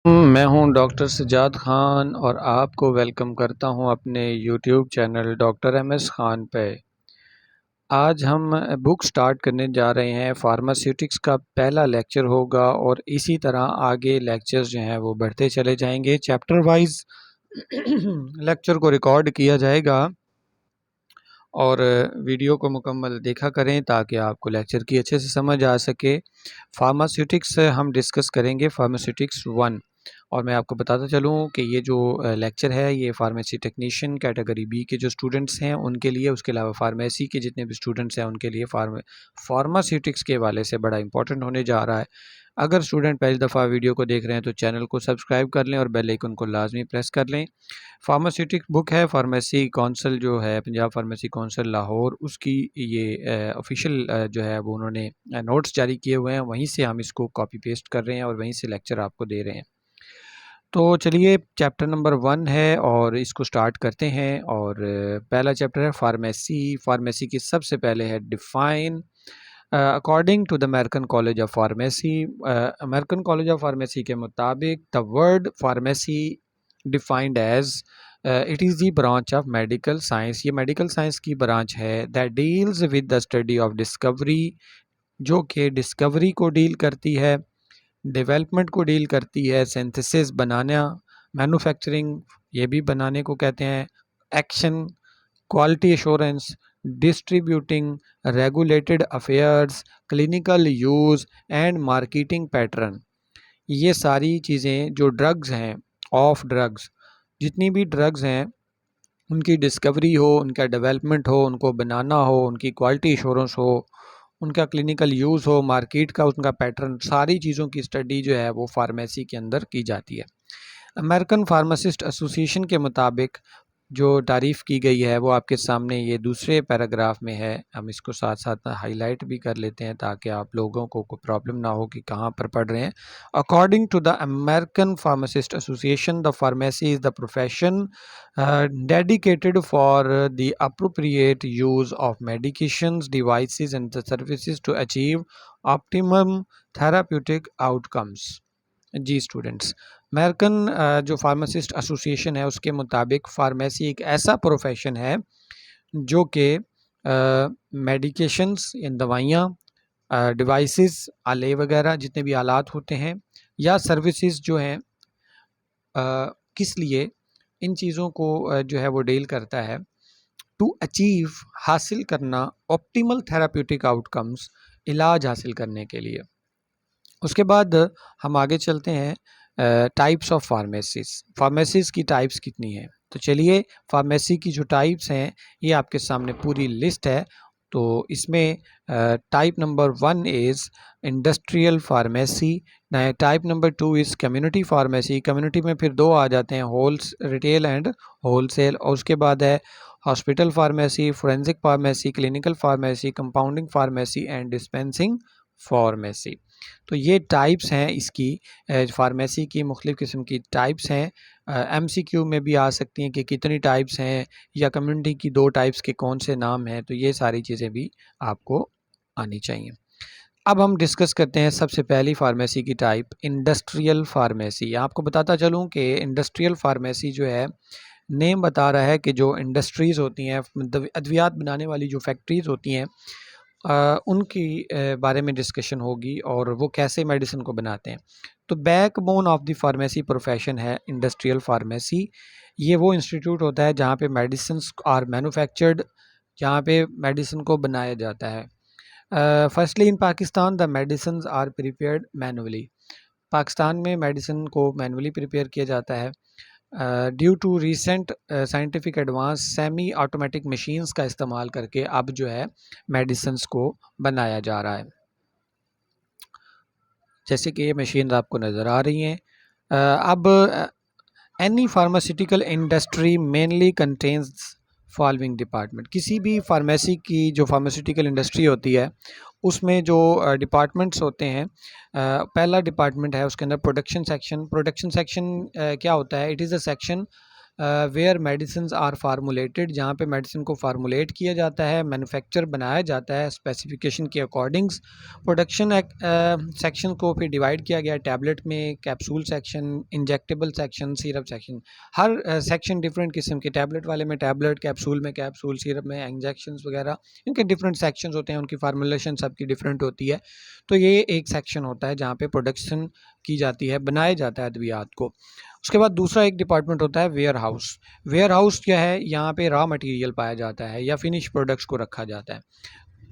मैं हूं डॉक्टर सज्जाद ख़ान और आपको वेलकम करता हूं अपने YouTube channel doctor MS Khan पे। आज हम बुक स्टार्ट करने जा रहे हैं। फार्मास्यूटिक्स का पहला लेक्चर होगा और इसी तरह आगे लेक्चर्स जो हैं वो बढ़ते चले जाएंगे। चैप्टर वाइज लेक्चर को रिकॉर्ड किया जाएगा और वीडियो को मुकम्मल देखा करें ताकि आपको लेक्चर की अच्छे से समझ आ सके। फार्मास्यूटिक्स हम डिस्कस करेंगे, फार्मास्यूटिक्स 1। और मैं आपको बताता चलूँ कि ये जो लेक्चर है ये फार्मेसी टेक्नीशियन कैटेगरी बी के जो स्टूडेंट्स हैं उनके लिए, उसके अलावा फार्मेसी के जितने भी स्टूडेंट्स हैं उनके लिए फार्मास्यूटिक्स के हवाले से बड़ा इंपॉर्टेंट होने जा रहा है। अगर स्टूडेंट पहली दफ़ा वीडियो को देख रहे हैं तो चैनल को सब्सक्राइब कर लें और बेल आइकन को लाजमी प्रेस कर लें। फार्मास्यूटिक बुक है, फार्मेसी कौंसल जो है पंजाब फार्मेसी कौंसल लाहौर, उसकी ये ऑफिशियल जो है वो उन्होंने नोट्स जारी किए हुए हैं, वहीं से हम इसको कॉपी पेस्ट कर रहे हैं और वहीं से लेक्चर आपको दे रहे हैं। तो चलिए, चैप्टर नंबर 1 है और इसको स्टार्ट करते हैं। और पहला चैप्टर है फार्मेसी। फार्मेसी की सबसे पहले है define. According to the American College of Pharmacy, American College of Pharmacy के मुताबिक the word pharmacy defined as it is the branch of medical science. ये मेडिकल साइंस की ब्रांच है that deals with the study of discovery, जो कि discovery को deal करती है, डेवलपमेंट को डील करती है, सिंथेसिस बनाना, मैन्युफैक्चरिंग ये भी बनाने को कहते हैं, action, quality assurance, distributing, regulated affairs, clinical use and marketing pattern. ये सारी चीज़ें जो ड्रग्स हैं, ऑफ ड्रग्स, जितनी भी ड्रग्स हैं उनकी डिस्कवरी हो, उनका डेवलपमेंट हो, उनको बनाना हो, उनकी क्वालिटी एश्योरेंस हो, उनका क्लिनिकल यूज़ हो, मार्केट का उनका पैटर्न, सारी चीज़ों की स्टडी जो है वो फार्मेसी के अंदर की जाती है। अमेरिकन फार्मासिस्ट एसोसिएशन के मुताबिक जो तारीफ़ की गई है वो आपके सामने ये दूसरे पैराग्राफ में है। हम इसको साथ साथ हाईलाइट भी कर लेते हैं ताकि आप लोगों को कोई प्रॉब्लम ना हो कि कहाँ पर पढ़ रहे हैं। According to the American Pharmacist Association, the pharmacy is the profession dedicated for the appropriate use of medications, devices and the services to achieve optimum therapeutic outcomes। Ji students, American जो pharmacist association है उसके मुताबिक pharmacy एक ऐसा profession है जो कि medications इन दवाइयाँ, डिवाइसेस, आले वगैरह जितने भी आलात होते हैं या सर्विसेज जो हैं, किस लिए इन चीज़ों को जो है वो डील करता है टू अचीव, हासिल करना, ऑप्टिमल थेराप्यूटिक आउटकम्स, इलाज हासिल करने के लिए। उसके बाद हम आगे चलते हैं टाइप्स ऑफ फार्मेसीज़ की टाइप्स कितनी हैं। तो चलिए, फार्मेसी की जो टाइप्स हैं ये आपके सामने पूरी लिस्ट है। तो इसमें type number 1 is industrial pharmacy, type number 2 is community pharmacy. Community में फिर दो आ जाते हैं, रिटेल एंड होलसेल। और उसके बाद है hospital pharmacy, forensic pharmacy, clinical pharmacy, compounding pharmacy and dispensing pharmacy. तो ये टाइप्स हैं इसकी, फार्मेसी की मुख्तलिफ़ किस्म की टाइप्स हैं। एमसीक्यू में भी आ सकती हैं कि कितनी टाइप्स हैं या कम्युनिटी की 2 टाइप्स के कौन से नाम हैं, तो ये सारी चीज़ें भी आपको आनी चाहिए। अब हम डिस्कस करते हैं सबसे पहली फार्मेसी की टाइप, इंडस्ट्रियल फार्मेसी। आपको बताता चलूँ कि इंडस्ट्रियल फार्मेसी जो है, नेम बता रहा है कि जो इंडस्ट्रीज़ होती हैं, मतलब अद्वियात बनाने वाली जो फैक्ट्रीज़ होती हैं, उनकी बारे में डिस्कशन होगी और वो कैसे मेडिसिन को बनाते हैं। तो backbone of the pharmacy profession है इंडस्ट्रियल फार्मेसी। ये वो इंस्टीट्यूट होता है जहाँ पे मेडिसिन्स आर मैन्युफैक्चर्ड, जहाँ पे मेडिसिन को बनाया जाता है। Firstly in Pakistan the medicines are prepared manually. Pakistan में मेडिसिन को मैनुअली प्रिपेयर किया जाता है। Due to recent scientific advance, semi automatic machines का इस्तेमाल करके अब जो है मेडिसिन्स को बनाया जा रहा है। जैसे कि ये मशीन आपको नज़र आ रही हैं। अब any pharmaceutical industry mainly contains following department. किसी भी फार्मेसी की जो फार्मास्यूटिकल इंडस्ट्री होती है उसमें जो डिपार्टमेंट्स होते हैं, पहला डिपार्टमेंट है उसके अंदर प्रोडक्शन सेक्शन। प्रोडक्शन सेक्शन क्या होता है? It is a section where medicine are formulated, जहाँ पे मेडिसिन को फार्मूलेट किया जाता है, मैन्युफैक्चर बनाया जाता है स्पेसिफिकेशन के अकॉर्डिंग्स। प्रोडक्शन सेक्शन को फिर डिवाइड किया गया टैबलेट में, capsule section, injectable section, syrup section. हर सेक्शन डिफरेंट किस्म के, टैबलेट वाले में टैबलेट, कैप्सूल में कैप्सूल, सिरप में इंजेक्शंस वगैरह, इनके डिफरेंट सेक्शंस होते हैं, उनकी फार्मूलेशन सबकी डिफरेंट होती है। तो ये एक सेक्शन होता है जहाँ पे प्रोडक्शन की जाती है, बनाया जाता है अद्वियात को। उसके बाद दूसरा एक डिपार्टमेंट होता है वेयर हाउस। वेयर हाउस क्या है, यहाँ पे रॉ मटेरियल पाया जाता है या फिनिश प्रोडक्ट्स को रखा जाता है।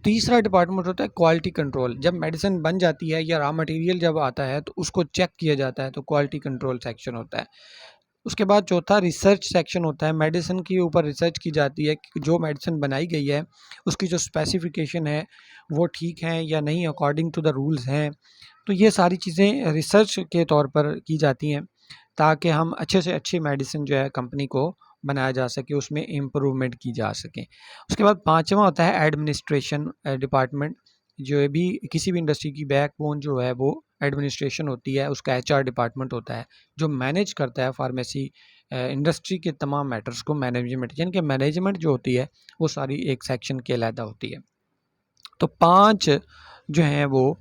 तीसरा डिपार्टमेंट होता है क्वालिटी कंट्रोल। जब मेडिसिन बन जाती है या रॉ मटेरियल जब आता है तो उसको चेक किया जाता है, तो क्वालिटी कंट्रोल सेक्शन होता है। उसके बाद चौथा रिसर्च सेक्शन होता है। मेडिसिन के ऊपर रिसर्च की जाती है कि जो मेडिसिन बनाई गई है उसकी जो स्पेसिफिकेशन है वो ठीक है या नहीं, अकॉर्डिंग टू द रूल्स हैं। तो ये सारी चीज़ें रिसर्च के तौर पर की जाती हैं ताकि हम अच्छे से अच्छी मेडिसिन जो है कंपनी को बनाया जा सके, उसमें इम्प्रूवमेंट की जा सके। उसके बाद पांचवा होता है एडमिनिस्ट्रेशन डिपार्टमेंट। जो भी किसी भी इंडस्ट्री की बैकबोन जो है वो एडमिनिस्ट्रेशन होती है, उसका एचआर डिपार्टमेंट होता है जो मैनेज करता है फार्मेसी इंडस्ट्री के तमाम मैटर्स को। मैनेजमेंट यानी कि मैनेजमेंट जो होती है वो सारी एक सेक्शन के अलहदा होती है। तो 5 जो हैं वो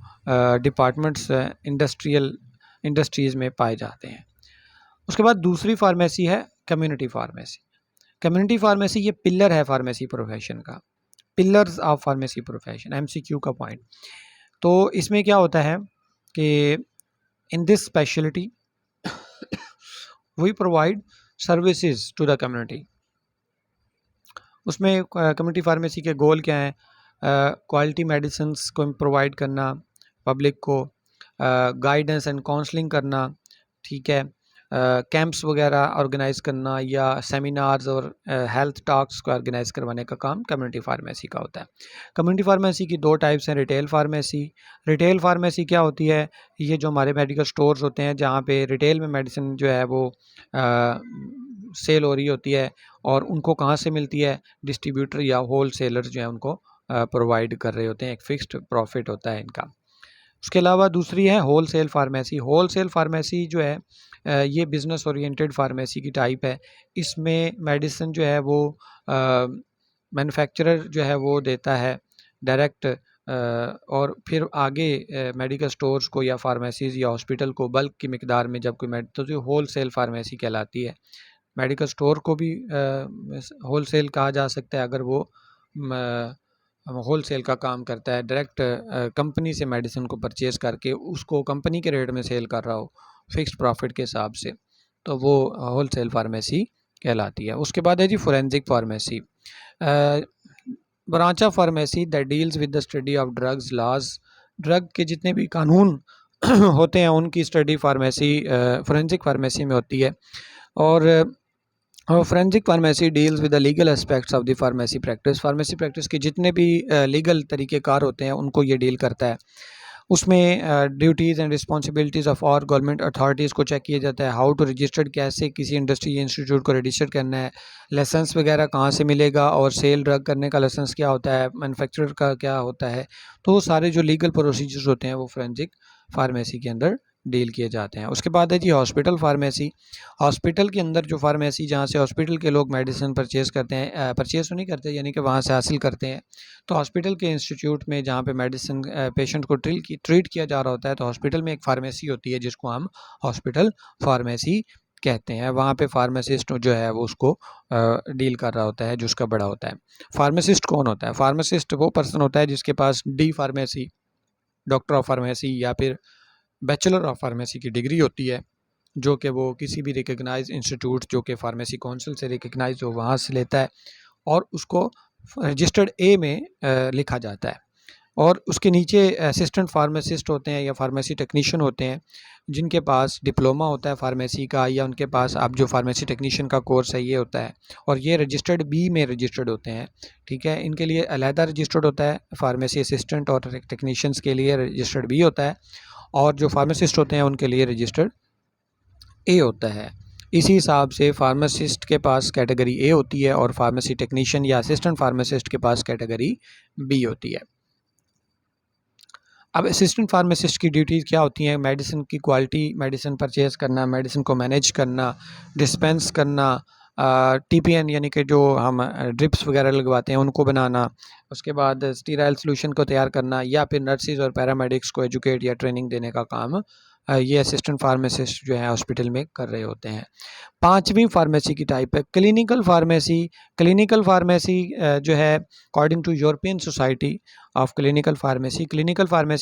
डिपार्टमेंट्स इंडस्ट्रीज़ में पाए जाते हैं। उसके बाद दूसरी फार्मेसी है कम्युनिटी फार्मेसी। कम्युनिटी फार्मेसी ये पिलर है फार्मेसी प्रोफेशन का, pillars of pharmacy profession, MCQ का पॉइंट। तो इसमें क्या होता है कि in this speciality we provide services to the community. उसमें कम्युनिटी फार्मेसी के गोल क्या हैं? क्वालिटी मेडिसिन्स को प्रोवाइड करना पब्लिक को, गाइडेंस एंड काउंसलिंग करना, ठीक है, कैंप्स वगैरह ऑर्गेनाइज करना या सेमिनार्स और हेल्थ टॉक्स को ऑर्गेनाइज करवाने का काम कम्युनिटी फार्मेसी का होता है। कम्युनिटी फार्मेसी की 2 टाइप्स हैं। Retail pharmacy. रिटेल फार्मेसी क्या होती है? ये जो हमारे मेडिकल स्टोर्स होते हैं जहाँ पे रिटेल में मेडिसिन जो है वो सेल हो रही होती है, और उनको कहाँ से मिलती है? डिस्ट्रीब्यूटर या होल सेलर जो है उनको प्रोवाइड कर रहे होते हैं, एक फिक्स्ड प्रॉफिट होता है इनका। उसके अलावा दूसरी है wholesale pharmacy. Wholesale pharmacy जो है ये बिज़नेस ओरिएंटेड फार्मेसी की टाइप है। इसमें मेडिसिन जो है वो मैन्युफैक्चरर जो है वो देता है डायरेक्ट, और फिर आगे मेडिकल स्टोर्स को या फार्मेसीज़ या हॉस्पिटल को बल्क की मिकदार में जब कोई तो जो होल सेल फार्मेसी कहलाती है। मेडिकल स्टोर को भी होल सेल कहा जा सकता है अगर वो होल सेल का काम करता है, डायरेक्ट कंपनी से मेडिसिन को परचेज़ करके उसको कंपनी के रेट में सेल कर रहा हो फिक्स्ड प्रॉफिट के हिसाब से, तो वो होल सेल फार्मेसी कहलाती है। उसके बाद है जी forensic pharmacy. Branch of pharmacy that deals with the study of drugs laws. Drug के जितने भी कानून होते हैं उनकी स्टडी फार्मेसी फोरेंसिक फार्मेसी में होती है। और forensic pharmacy deals with the legal aspects of the pharmacy practice. Pharmacy practice के जितने भी लीगल तरीक़ेकार होते हैं उनको ये डील करता है। उसमें ड्यूटीज़ एंड रिस्पॉन्सिबिलिटीज़ ऑफ और गवर्नमेंट अथॉरिटीज़ को चेक किया जाता है। हाउ टू रजिस्टर्ड, कैसे किसी इंडस्ट्री या इंस्टीट्यूट को रजिस्टर करना है, लाइसेंस वगैरह कहाँ से मिलेगा, और सेल ड्रग करने का लाइसेंस क्या होता है, मैन्युफैक्चरर का क्या होता है। तो वो सारे जो लीगल प्रोसीजर्स होते हैं वो फोरेंसिक फार्मेसी के अंदर डील किए जाते हैं। उसके बाद है जी हॉस्पिटल फार्मेसी। हॉस्पिटल के अंदर जो फार्मेसी जहाँ से हॉस्पिटल के लोग मेडिसिन परचेज़ करते हैं, परचेज़ तो नहीं करते यानी कि वहाँ से हासिल करते हैं, तो हॉस्पिटल के इंस्टीट्यूट में जहाँ पे मेडिसिन पेशेंट को ट्रीट किया जा रहा होता है, तो हॉस्पिटल में एक फार्मेसी होती है जिसको हम हॉस्पिटल फार्मेसी कहते हैं। वहाँ पे फार्मासिस्ट जो है वो उसको डील कर रहा होता है, जो उसका बड़ा होता है। फार्मासिस्ट कौन होता है? फार्मासिस्ट वो पर्सन होता है जिसके पास D pharmacy, doctor of pharmacy या फिर बैचलर ऑफ फार्मेसी की डिग्री होती है, जो कि वो किसी भी रिकग्नाइज इंस्टीट्यूट जो कि फार्मेसी काउंसिल से रिकग्नाइज हो वहाँ से लेता है, और उसको रजिस्टर्ड ए में लिखा जाता है। और उसके नीचे असिस्टेंट फार्मासिस्ट होते हैं या फार्मेसी टेक्नीशियन होते हैं जिनके पास डिप्लोमा होता है फार्मेसी का, या उनके पास अब जो फार्मेसी टेक्नीशियन का कोर्स है ये होता है, और ये रजिस्टर्ड बी में रजिस्टर्ड होते हैं। ठीक है, इनके लिए अलहदा रजिस्टर्ड होता है, फार्मेसी असिस्टेंट और टेक्नीशियंस के लिए रजिस्टर्ड बी होता है, और जो फार्मासिस्ट होते हैं उनके लिए रजिस्टर्ड ए होता है। इसी हिसाब से फार्मासिस्ट के पास कैटेगरी ए होती है और फार्मेसी टेक्नीशियन या असिस्टेंट फार्मासिस्ट के पास कैटेगरी बी होती है। अब असिस्टेंट फार्मासिस्ट की ड्यूटीज़ क्या होती हैं? मेडिसिन की क्वालिटी, मेडिसिन परचेज़ करना, मेडिसिन को मैनेज करना, डिस्पेंस करना, टीपीएन यानी कि जो हम ड्रिप्स वगैरह लगवाते हैं उनको बनाना, उसके बाद स्टीराइल सॉल्यूशन को तैयार करना, या फिर नर्सिस और पैरामेडिक्स को एजुकेट या ट्रेनिंग देने का काम ये असिस्टेंट फार्मासिस्ट जो है हॉस्पिटल में कर रहे होते हैं। पांचवी फार्मेसी की टाइप है क्लिनिकल फार्मेसी। क्लिनिकल फार्मेसी जो है according to European society of clinical pharmacy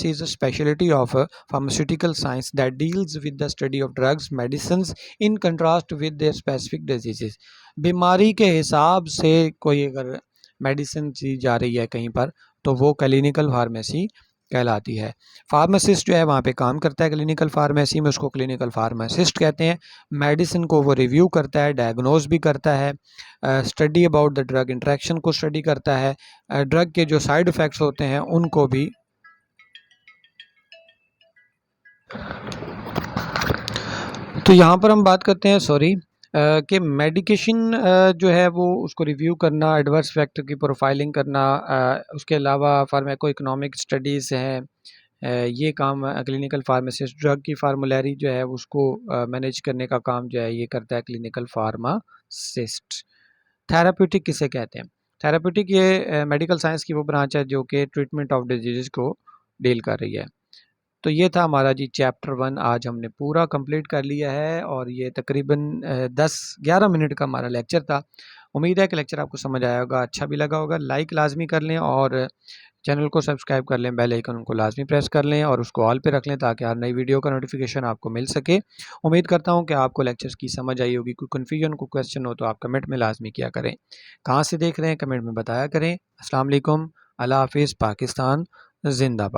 is a specialty of pharmaceutical science that deals with the study of drugs medicines in contrast with their specific diseases। बीमारी के हिसाब से कोई अगर medicine दी जा रही है कहीं पर तो वो क्लिनिकल फार्मेसी कहलाती है। फार्मासिस्ट जो है वहाँ पे काम करता है क्लिनिकल फार्मेसी में, उसको क्लिनिकल फार्मासिस्ट कहते हैं। मेडिसिन को वो रिव्यू करता है, डायग्नोज भी करता है, study about the drug interaction को स्टडी करता है, ड्रग के जो साइड इफ़ेक्ट्स होते हैं उनको भी। तो यहाँ पर हम बात करते हैं कि मेडिकेशन जो है वो उसको रिव्यू करना, एडवर्स फैक्टर की प्रोफाइलिंग करना, उसके अलावा फार्माको इकोनॉमिक स्टडीज़ हैं, ये काम क्लिनिकल फार्मासिस्ट। ड्रग की फार्मूलरी जो है उसको मैनेज करने का काम जो है ये करता है क्लिनिकल फार्मासिस्ट। थेराप्यूटिक किसे कहते हैं? थेराप्यूटिक ये मेडिकल साइंस की वो ब्रांच है जो कि ट्रीटमेंट ऑफ डिजीज़ को डील कर रही है। तो ये था हमारा जी चैप्टर 1, आज हमने पूरा कंप्लीट कर लिया है और ये तकरीबन 10-11 मिनट का हमारा लेक्चर था। उम्मीद है कि लेक्चर आपको समझ आया होगा, अच्छा भी लगा होगा। लाइक लाजमी कर लें और चैनल को सब्सक्राइब कर लें, बेल आइकन को लाजमी प्रेस कर लें और उसको ऑल पे रख लें ताकि हर नई वीडियो का नोटिफिकेशन आपको मिल सके। उम्मीद करता हूँ कि आपको लेक्चर्स की समझ आई होगी। कोई कन्फ्यूजन, कोई क्वेश्चन हो तो आप कमेंट में लाजमी किया करें। कहाँ से देख रहे हैं कमेंट में बताया करें। अस्सलाम वालेकुम, अल्लाह हाफिज़, पाकिस्तान जिंदाबाद।